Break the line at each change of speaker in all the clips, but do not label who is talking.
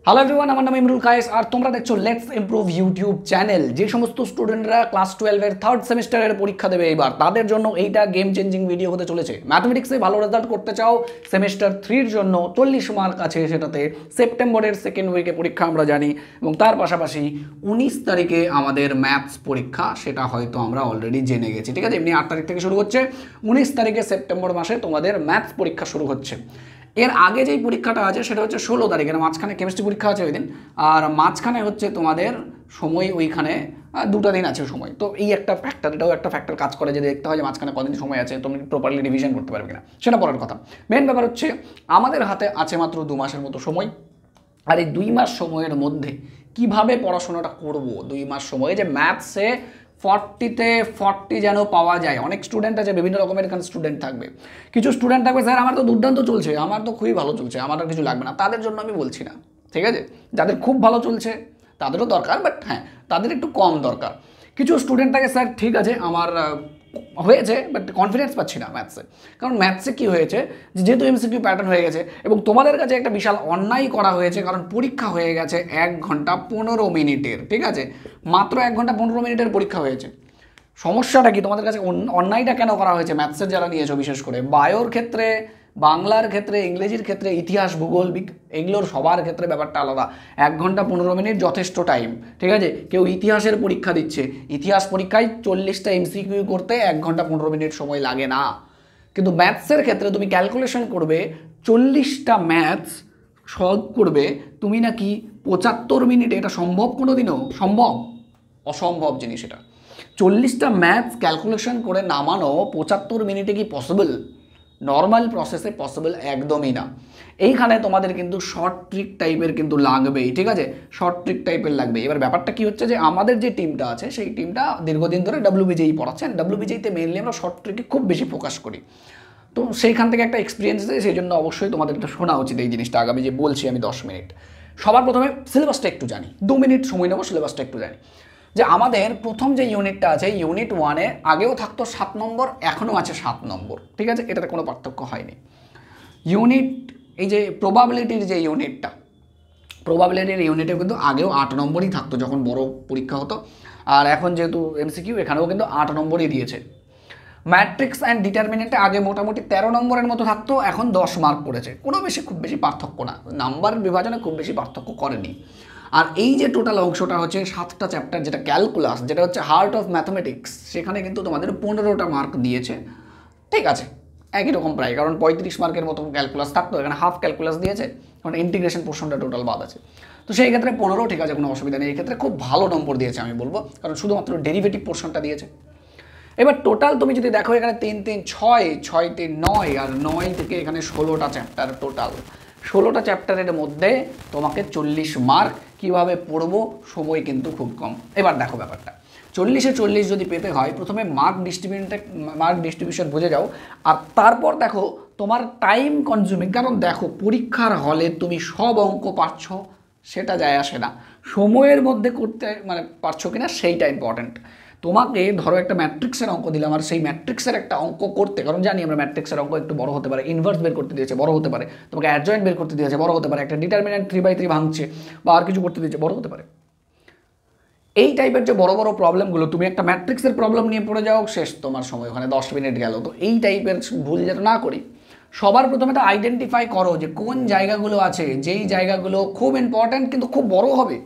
Hello everyone, আমার নাম ইমরুল কায়েস আর তোমরা দেখছো লেটস ইমপ্রুভ ইউটিউব চ্যানেল। যে সমস্ত স্টুডেন্টরা ক্লাস 12 এর থার্ড সেমিস্টারের পরীক্ষা দেবে এবার, তাদের জন্য এইটা গেম চেঞ্জিং ভিডিও হতে চলেছে। ম্যাথমেটিক্সে ভালো রেজাল্ট করতে চাও, সেমিস্টার 3 জন্য 40 মার্ক আছে, সেটাতে সেপ্টেম্বরের সেকেন্ড উইকে পরীক্ষা আমরা জানি, এবং তার পাশাপাশি 19 তারিখে আমাদের ম্যাথস পরীক্ষা, সেটা হয়তো আমরা অলরেডি জেনে গেছি। ঠিক আছে, এমনি 8 তারিখ থেকে শুরু হচ্ছে, 19 তারিখে সেপ্টেম্বর মাসে তোমাদের ম্যাথস পরীক্ষা শুরু হচ্ছে। এর আগে যেই পরীক্ষাটা আছে সেটা হচ্ছে 16 তারিখের, মাঝখানে কেমিস্ট্রি পরীক্ষা আছে ওই দিন, আর মাঝখানে হচ্ছে তোমাদের সময় ওইখানে 2টা দিন আছে সময়। তো এই একটা ফ্যাক্টর, এটাও একটা ফ্যাক্টর কাজ করে যে দেখতে হয় যে মাঝখানে কদিন সময় আছে, তুমি প্রপারলি রিভিশন করতে পারবে কিনা, সেটা পরের কথা। মেন ব্যাপার হচ্ছে আমাদের হাতে আছে মাত্র 2 মাসের মতো সময়, আর এই 2 মাস সময়ের মধ্যে কিভাবে পড়াশোনাটা করব, 2 মাস সময়ে যে ম্যাথসে 40তে 40 যেন পাওয়া যায়। অনেক স্টুডেন্ট আছে, বিভিন্ন রকমের এখানে স্টুডেন্ট থাকবে। কিছু স্টুডেন্ট থাকবে, স্যার আমার তো দুর্দান্ত চলছে, আমার তো খুবই ভালো চলছে, আমার আর কিছু লাগবে না। তাদের জন্য আমি বলছি না, ঠিক আছে? যাদের খুব ভালো চলছে তাদেরও দরকার, বাট হ্যাঁ, তাদের একটু কম দরকার। কিছু স্টুডেন্ট থাকে, স্যার ঠিক আছে আমার হয়েছে, বাট কনফিডেন্স পাচ্ছি না ম্যাথসে। কারণ ম্যাথসে কী হয়েছে, যেহেতু এমসিকিউ প্যাটার্ন হয়ে গেছে এবং তোমাদের কাছে একটা বিশাল অন্যায় করা হয়েছে, কারণ পরীক্ষা হয়ে গেছে 1 ঘন্টা 15 মিনিটের। ঠিক আছে, মাত্র 1 ঘন্টা 15 মিনিটের পরীক্ষা হয়েছে। সমস্যাটা কি তোমাদের কাছে, অন্যায়টা কেন করা হয়েছে ম্যাথসের যারা নিয়েছো, বিশেষ করে বায়োর ক্ষেত্রে, বাংলার ক্ষেত্রে, ইংরেজির ক্ষেত্রে, ইতিহাস, ভূগোল, এগুলোর সবার ক্ষেত্রে ব্যাপারটা আলাদা। 1 ঘন্টা 15 মিনিট যথেষ্ট টাইম। ঠিক আছে, কেউ ইতিহাসের পরীক্ষা দিচ্ছে, ইতিহাস পরীক্ষায় 40টা এমসিকিউ করতে 1 ঘন্টা 15 মিনিট সময় লাগে না। কিন্তু ম্যাথসের ক্ষেত্রে তুমি ক্যালকুলেশন করবে, 40টা ম্যাথস সলভ করবে তুমি নাকি 75 মিনিটে। এটা সম্ভব কোনো দিনও? সম্ভব? অসম্ভব জিনিস এটা। 40টা ম্যাথস ক্যালকুলেশন করে নামানো 75 মিনিটে কি পসিবল? নর্মাল প্রসেসে পসিবল একদমই না। এইখানে তোমাদের কিন্তু শর্ট ট্রিক টাইপের কিন্তু লাগবেই। ঠিক আছে, শর্ট ট্রিক টাইপের লাগবে। এবার ব্যাপারটা কি হচ্ছে যে আমাদের যে টিমটা আছে সেই টিমটা দীর্ঘদিন ধরে WBJEE পড়াচ্ছেন। WBJEE-তে মেনলি আমরা শর্ট ট্রিকে খুব বেশি ফোকাস করি। তো সেইখান থেকে একটা এক্সপিরিয়েন্স দেয়, সেই জন্য অবশ্যই তোমাদের এটা শোনা উচিত এই জিনিসটা। আগামী যে বলছি আমি 10 মিনিট, সবার প্রথমে সিলেবাসটা একটু জানি, 2 মিনিট সময় নেবো, সিলেবাসটা একটু জানি। যে আমাদের প্রথম যে ইউনিটটা আছে, ইউনিট 1-এ আগেও থাকতো 7 নম্বর, এখনও আছে 7 নম্বর। ঠিক আছে, এটাতে কোনো পার্থক্য হয়নি। ইউনিট, এই যে প্রবাবিলিটির যে ইউনিটটা, প্রবাবিলিটির ইউনিটে কিন্তু আগেও 8 নম্বরই থাকতো যখন বড় পরীক্ষা হতো, আর এখন যেহেতু এমসিকিউ এখানেও কিন্তু 8 নম্বরই দিয়েছে। ম্যাট্রিক্স অ্যান্ড ডিটারমিনেন্টে আগে মোটামুটি 13 নম্বরের মতো থাকতো, এখন 10 মার্ক পড়েছে। কোনো খুব বেশি পার্থক্য না, নাম্বার বিভাজনে খুব বেশি পার্থক্য করেনি। আর এই যে টোটাল অংশটা হচ্ছে 7টা চ্যাপ্টার, যেটা ক্যালকুলাস, যেটা হচ্ছে হার্ট অফ ম্যাথমেটিক্স, সেখানে কিন্তু তোমাদের 15টা মার্ক দিয়েছে। ঠিক আছে, একই রকম প্রায়, কারণ 35 মার্কের মতো ক্যালকুলাস থাকতো, এখানে হাফ ক্যালকুলাস দিয়েছে, কারণ ইন্টিগ্রেশন পোর্শনটা টোটাল বাদ আছে। তো সেই ক্ষেত্রে 15, ঠিক আছে, কোনো অসুবিধা নেই। এই ক্ষেত্রে খুব ভালো নম্বর দিয়েছে আমি বলবো, কারণ শুধুমাত্র ডেরিভেটিভ পোর্শনটা দিয়েছে। এবার টোটাল তুমি যদি দেখো, এখানে 3 3 6, 6 3 9, আর 9 থেকে এখানে 16টা চ্যাপ্টার টোটাল। 16টা চ্যাপ্টারের মধ্যে তোমাকে 40 মার্ক। কীভাবে পড়বো? সময় কিন্তু খুব কম। এবার দেখো ব্যাপারটা, 40-এ 40 যদি পেতে হয়, প্রথমে মার্ক ডিস্ট্রিবিউশন বুঝে যাও, আর তারপর দেখো তোমার টাইম কনজিউমিং। কারণ দেখো, পরীক্ষার হলে তুমি সব অঙ্ক পাচ্ছ সেটা যায় আসে না, সময়ের মধ্যে করতে পারছো কিনা সেইটা ইম্পর্ট্যান্ট। তোমাকে ধরো একটা ম্যাট্রিক্সের অঙ্ক দিলাম, আর সেই ম্যাট্রিক্সের একটা অঙ্ক করতে, কারণ জানি আমরা ম্যাট্রিক্সের অঙ্ক একটু বড় হতে পারে, ইনভার্স বের করতে দিয়েছে, বড় হতে পারে, তোমাকে অ্যাডজয়েন্ট বের করতে দিয়েছে, বড় হতে পারে, একটা ডিটারমিনেন্ট 3/3 ভাঙছে বা আর কিছু করতে দিয়েছে, বড় হতে পারে। এই টাইপের যে বড় বড় প্রবলেমগুলো, তুমি একটা ম্যাট্রিক্সের প্রবলেম নিয়ে পড়ে যাও, শেষ তোমার সময়, ওখানে 10 মিনিট গেল। তো এই টাইপের ভুল যেটা না করি, সবার প্রথমে তো আইডেন্টিফাই করো যে কোন জায়গাগুলো আছে, যেই জায়গাগুলো খুব ইম্পর্ট্যান্ট কিন্তু খুব বড় হবে।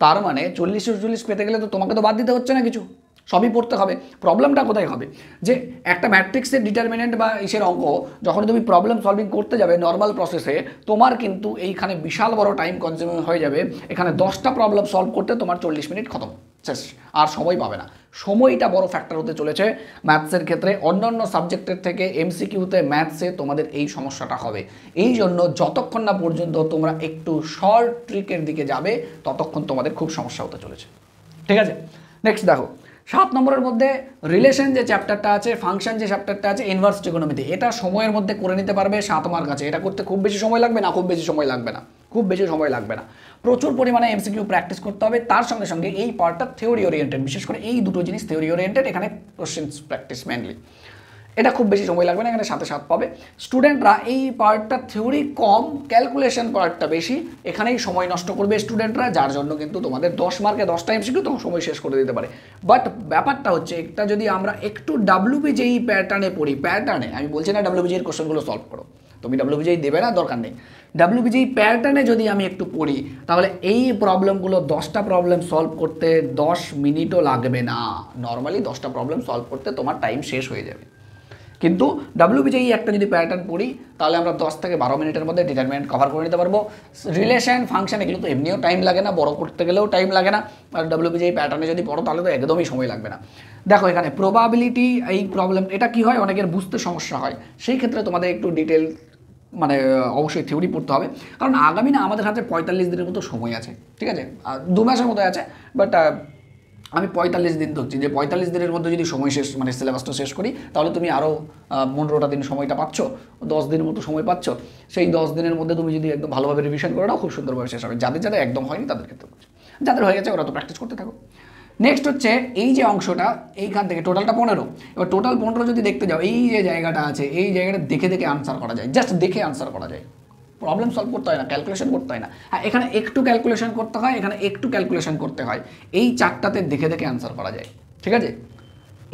তার মানে 40-40 পেতে গেলে তো তোমাকে তো বাদ দিতে হচ্ছে না কিছু, সবই পড়তে হবে। প্রবলেমটা কোথায় হবে, যে একটা ম্যাট্রিক্সের ডিটারমিনেন্ট বা ইসের অঙ্ক যখন তুমি প্রবলেম সলভিং করতে যাবে নর্মাল প্রসেসে, তোমার কিন্তু এইখানে বিশাল বড় টাইম কনজিউমিং হয়ে যাবে। এখানে 10টা প্রবলেম সলভ করতে তোমার 40 মিনিট খতম, শেষ, আর সময় পাবে না। সময়টা বড় ফ্যাক্টর হতে চলেছে ম্যাথসের ক্ষেত্রে। অন্যান্য সাবজেক্টের থেকে এমসিকিউতে ম্যাথসে তোমাদের এই সমস্যাটা হবে। এই জন্য যতক্ষণ না পর্যন্ত তোমরা একটু শর্ট ট্রিকের দিকে যাবে, ততক্ষণ তোমাদের খুব সমস্যা হতে চলেছে। ঠিক আছে, নেক্সট দেখো 7 নম্বরের মধ্যে রিলেশন যে চ্যাপ্টারটা আছে, ফাংশন যে চ্যাপ্টারটা আছে, ইনভার্স ট্রিগোনোমেট্রি, এটা সময়ের মধ্যে করে নিতে পারবে 7 মার্ক আছে। এটা করতে খুব বেশি সময় লাগবে না, খুব বেশি সময় লাগবে না, খুব বেশি সময় লাগবে না। প্রচুর পরিমাণে এমসিকিউ প্র্যাকটিস করতে হবে, তার সঙ্গে সঙ্গে এই পার্টটা থিওরি ওরিয়েন্টেড, বিশেষ করে এই দুটো জিনিস থিওরি ওরিয়েন্টেড, এখানে কোশ্চেন্স প্র্যাকটিস মেনলি। এটা খুব বেশি সময় লাগবে না, এখানে সাথে সাথ পাবে। স্টুডেন্টরা এই পার্টটা থিওরি কম, ক্যালকুলেশন পার্টটা বেশি, এখানেই সময় নষ্ট করবে স্টুডেন্টরা, যার জন্য কিন্তু তোমাদের 10 মার্কে 10টা এমসিকিউ তো সময় শেষ করে দিতে পারে। বাট ব্যাপারটা হচ্ছে একটা যদি আমরা একটু ডাব্লিউবিজেই প্যাটার্নে পড়ি, প্যাটার্নে আমি বলছি না ডাব্লিউবিজের কোশ্চেনগুলো সলভ করো, তুমি ডাব্লিউবিজেই দেবে না, দরকার নেই, ডাব্লিউবিজেই প্যাটার্নে যদি আমি একটু পড়ি তাহলে এই প্রবলেমগুলো 10টা প্রবলেম সলভ করতে 10 মিনিটও লাগবে না। নর্মালি 10টা প্রবলেম সলভ করতে তোমার টাইম শেষ হয়ে যাবে। কিন্তু ডাব্লিউবিজেই একটা যদি প্যাটার্ন পড়ি তাহলে আমরা 10 থেকে 12 মিনিটের মধ্যে ডিটারমিনেন্ট কভার করে নিতে পারবো। রিলেশন ফাংশন এগুলো তো এমনিও টাইম লাগে না, বড় করতে গেলেও টাইম লাগে না, আর ডাব্লিউবিজেই প্যাটার্নে যদি পড়ো তাহলে তো একদমই সময় লাগবে না। দেখো এখানে প্রবাবিলিটি, এই প্রবলেম এটা কি হয়, অনেকের বুঝতে সমস্যা হয়, সেই ক্ষেত্রে তোমাদের একটু ডিটেল মানে অবশ্যই থিওরি পড়তে হবে, কারণ আগামী না আমাদের হাতে 45 দিনের মতো সময় আছে, ঠিক আছে, 2 মাসের মতো আছে, বাট আমি 45 দিন ধরছি, যে 45 দিনের মধ্যে যদি সময় শেষ মানে সিলেবাসটা শেষ করি তাহলে তুমি আরও 15টা দিন সময়টা পাচ্ছ, 10 দিনের মতো সময় পাচ্ছ। সেই 10 দিনের মধ্যে তুমি যদি একদম ভালোভাবে রিভিশন করে নাও খুব সুন্দরভাবে শেষ হবে। যাদের যাদের একদম হয়নি তাদের ক্ষেত্রে বলছি, যাদের হয়ে গেছে ওরা তো প্র্যাকটিস করতে থাকো। নেক্সট হচ্ছে এই যে অংশটা, এইখান থেকে টোটালটা 15, এবার টোটাল 15 যদি দেখতে যাও, এই যে জায়গাটা আছে এই জায়গাটা দেখে দেখে আনসার করা যায়, জাস্ট দেখে আনসার করা যায়, প্রবলেম সলভ করতে হয় না, ক্যালকুলেশন করতে হয় না। হ্যাঁ এখানে একটু ক্যালকুলেশন করতে হয়, এখানে একটু ক্যালকুলেশন করতে হয়, এই চারটাতে দেখে দেখে আনসার করা যায়, ঠিক আছে,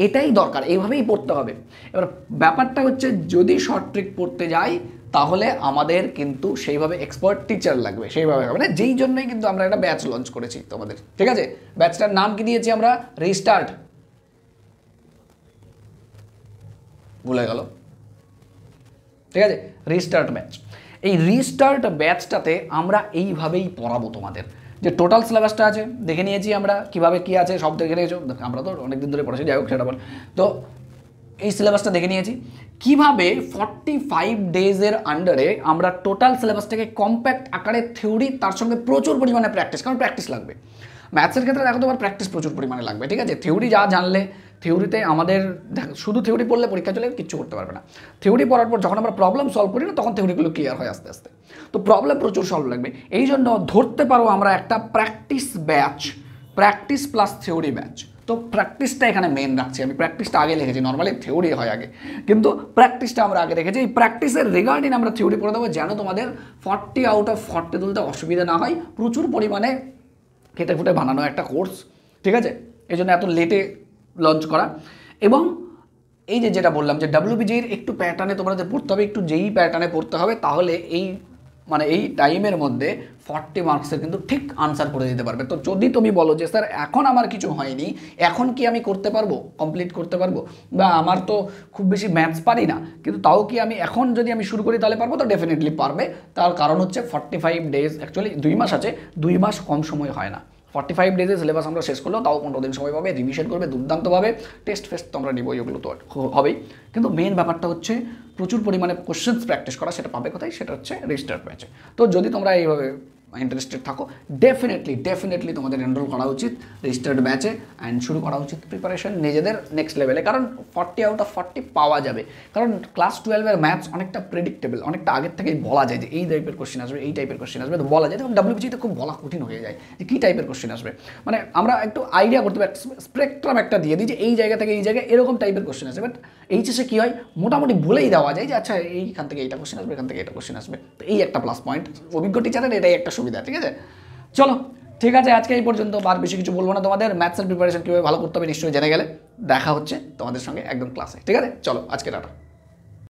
এটাই দরকার, এইভাবেই পড়তে হবে। এবার ব্যাপারটা হচ্ছে যদি শর্ট ট্রিক পড়তে যাই তাহলে আমাদের কিন্তু সেইভাবে এক্সপার্ট টিচার লাগবে, সেইভাবে হবে না, যেই জন্যই কিন্তু আমরা একটা ব্যাচ লঞ্চ করেছি তোমাদের, ঠিক আছে। ব্যাচটার নাম কি দিয়েছি আমরা, রিস্টার্ট, ভুলে গেল, ঠিক আছে, রিস্টার্ট ব্যাচ। এই রিস্টার্ট ব্যাচটাতে আমরা এইভাবেই পড়াবো তোমাদের, যে টোটাল সিলেবাসটা আছে দেখে নিয়েছি আমরা, কিভাবে কি আছে সব দেখে নিয়েছো, আমরা তো অনেকদিন ধরে পড়াচ্ছি, যাই হোক সেটা বল। তো এই সিলেবাসটা দেখে নিয়েছি, কিভাবে 45 ডেজের আন্ডারে আমরা টোটাল সিলেবাসটাকে কম্প্যাক্ট আকারে থিওরি, তার সঙ্গে প্রচুর পরিমাণে প্র্যাকটিস, কারণ প্র্যাকটিস লাগবে ম্যাথসের ক্ষেত্রে, দেখো তোমার প্র্যাকটিস প্রচুর পরিমাণে লাগবে, ঠিক আছে। থিওরি যা জানলে, থিওরিতে আমাদের শুধু থিওরি পড়লে পরীক্ষা চলে কিচ্ছু করতে পারবে না। থিওরি পড়ার পর যখন আমরা প্রবলেম সলভ করি না তখন থিওরিগুলো ক্লিয়ার হয় আস্তে আস্তে, তো প্রবলেম প্রচুর সলভ লাগবে। এই জন্য ধরতে পারো আমরা একটা practice batch, practice plus theory batch. তো প্র্যাকটিসটা এখানে মেন রাখছি আমি, প্র্যাকটিসটা আগে লিখেছি, নর্মালি থিওরি হয় আগে, কিন্তু প্র্যাকটিসটা আমরা আগে রেখেছি। এই প্র্যাকটিসের রিগার্ডিং আমরা থিওরি পড়ে দেবো, যেন তোমাদের 40 আউট অফ 40 তুলতে অসুবিধা না হয়। প্রচুর পরিমাণে কেটে ফুটে বানানো একটা কোর্স, ঠিক আছে, এই জন্য এত লেটে লঞ্চ করা। এবং এই যে যেটা বললাম যে ডাব্লিউবিজির একটু প্যাটার্নে তোমাদের পড়তে হবে, একটু যেই প্যাটার্নে পড়তে হবে, তাহলে এই মানে এই টাইমের মধ্যে 40 মার্কসের কিন্তু ঠিক আনসার করে দিতে পারবে। তো যদি তুমি বলো যে স্যার এখন আমার কিছু হয়নি, এখন কি আমি করতে পারবো, কমপ্লিট করতে পারবো, বা আমার তো খুব বেশি ম্যাথস পারি না, কিন্তু তাও কি আমি এখন যদি আমি শুরু করি তাহলে পারবো, তো ডেফিনেটলি পারবে। তার কারণ হচ্ছে 45 ডেজ, অ্যাকচুয়ালি 2 মাস আছে, 2 মাস কম সময় হয় না। 45 ডেজে সিলেবাস আমরা শেষ করলেও তাও 15 দিন সময় পাবে, রিভিশন করবে দুর্দান্তভাবে, টেস্ট ফেস্ট তো আমরা নিবই, ওগুলো তো হবেই। কিন্তু মেন ব্যাপারটা হচ্ছে প্রচুর পরিমাণে কোশ্চেন্স প্র্যাকটিস করা, সেটা পাবে কোথায়, সেটা হচ্ছে রিস্টার্ট ব্যাচে। তো যদি তোমরা এইভাবে ইন্টারেস্টেড থাকো, ডেফিনেটলি তোমাদের এনরোল করা উচিত রিস্টার্ট ব্যাচে, অ্যান্ড শুরু করা উচিত প্রিপারেশন নিজেদের নেক্সট লেভেলে, কারণ 40 আউট অফ 40 পাওয়া যাবে। কারণ ক্লাস 12-এর ম্যাথস অনেকটা প্রেডিক্টেবল, অনেকটা আগের থেকেই বলা যায় যে এই টাইপের কোশ্চেন আসবে, এই টাইপের কোশ্চেন আসবে, তো বলা যায়। তখন ডাব্লিউবিজিতে খুব বলা কঠিন হয়ে যায় যে কী টাইপের কোশ্চেন আসবে, মানে আমরা একটু আইডিয়া করতে পারি, স্পেকট্রাম একটা দিয়ে দিই যে এই জায়গা থেকে এই জায়গায় এরকম টাইপের কোশ্চেন আসবে। বাট এইচএসে কী হয়, মোটামুটি বলেই দেওয়া যায় যে আচ্ছা এইখান থেকে এইটা কোশ্চেন আসবে, এখান থেকে এটা কোশ্চেন আসবে। তো এই একটা প্লাস পয়েন্ট অভিজ্ঞ টিচারের, এটাই একটা সুবিধা, ঠিক আছে। চলো ঠিক আছে, আজকে এই পর্যন্ত, আর বেশি কিছু বলবো না। তোমাদের ম্যাথসের প্রিপারেশন কীভাবে ভালো করতে হবে নিশ্চয়ই জেনে গেলে। দেখা হচ্ছে তোমাদের সঙ্গে একদম ক্লাসে, ঠিক আছে। চলো আজকে টাটা।